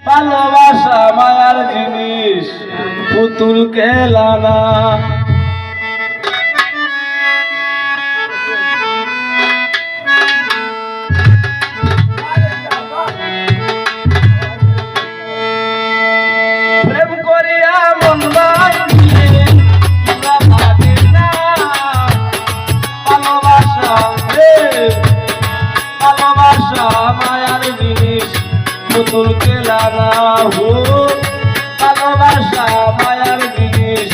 ভালোবাসা মায়ার জিনিস পুতুল খেলা না। প্রেম করিয়া মন ভাঙিলে কিবা ভাবে না। ভালোবাসা ভালোবাসা মায়ার জিনিস পুতুল খেলা না। হো ভালোবাসা মায়ার জিনিস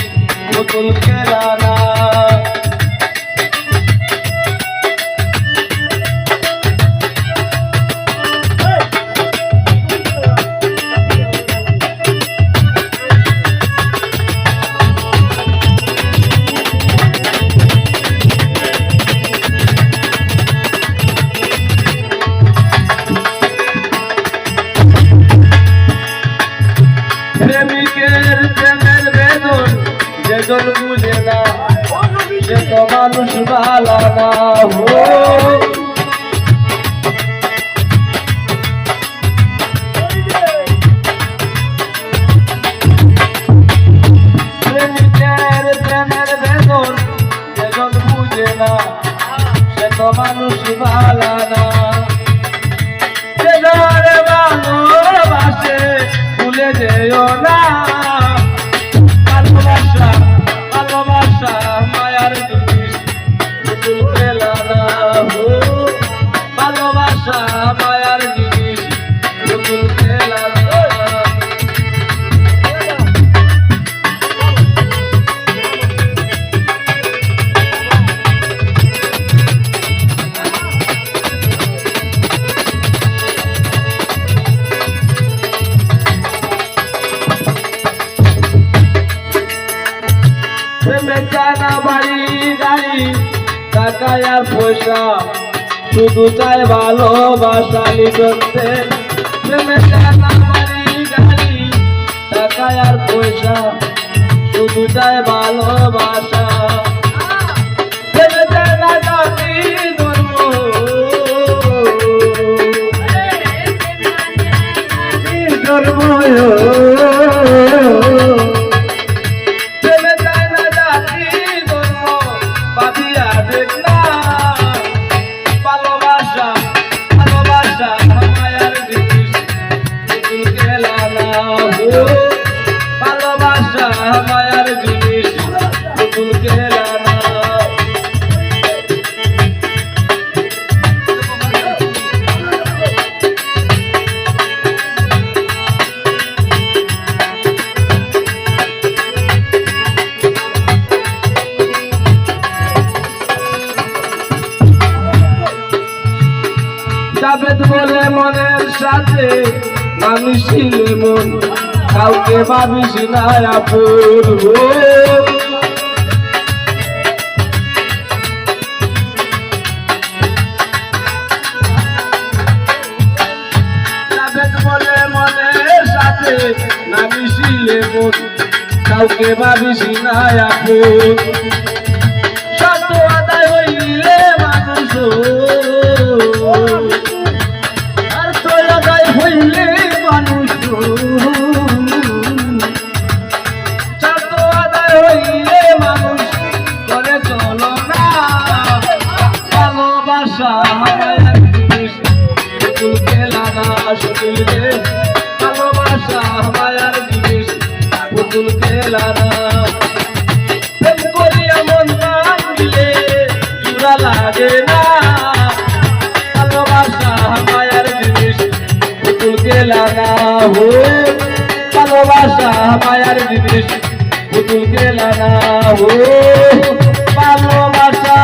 পুতুল খেলা না। প্রেমিকের প্রেমের বেদন যেজন বুঝে না সে তো মানুষ ভালো না। হো প্রেমিকের প্রেমের বেদন যেজন বুঝে না সে তো মানুষ ভালো না। যে ধরে ভালোবাসে ভুলে যেও না। ভালোবাসা ভালোবাসা মায়ার জিনিস পুতুল খেলা না। হো ভালোবাসা মায়ার জিনিস পুতুল খেলা না। প্রেমে চায় না বাড়ি গাড়ি টাকা আর পয়সা শুধু চায় ভালোবাসা লিখতে। প্রেমে চায় না বাড়ি গাড়ি টাকা আর পয়সা শুধু চায় ভালোবাসা। প্রেমে চায় না জাতি ধর্ম ধর্ম। ভালোবাসা ভালোবাসা মায়ার জিনিস পুতুল খেলা না। হো ভালোবাসা মায়ার জিনিস পুতুল খেলা না। জাবেদ বলে মনের সাথে নামিছিলে মন কাউকে ভাবিস না আপন। হো জাবেদ বলে মনের সাথে নামিছিলে মন কাউকে ভাবিস না আপন। শর্ত আদায় হইলে মানুষ হইলে মানুষ শর্ত আদায় হইলে মানুষ করে চলো না। ভালোবাসা মায়ার জিনিস পুতুল খেলা না। শুনিল রে ভালোবাসা মায়ার জিনিস পুতুল খেলা না। প্রেম করিয়া মন ভাঙিলে জোড়া লাগে না। ভালোবাসা মায়ার জিনিস পুতুল খেলা না। হো ভালোবাসা মায়ার জিনিস পুতুল খেলা না। হো ভালোবাসা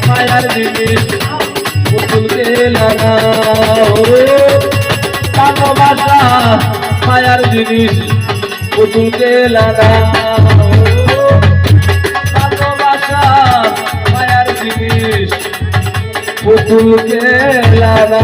মায়ার জিনিস পুতুল খেলা না। হো ভালোবাসা মায়ার জিনিস পুতুল খেলা না। ভালোবাসা মায়ার জিনিস পুতুল খেলা না।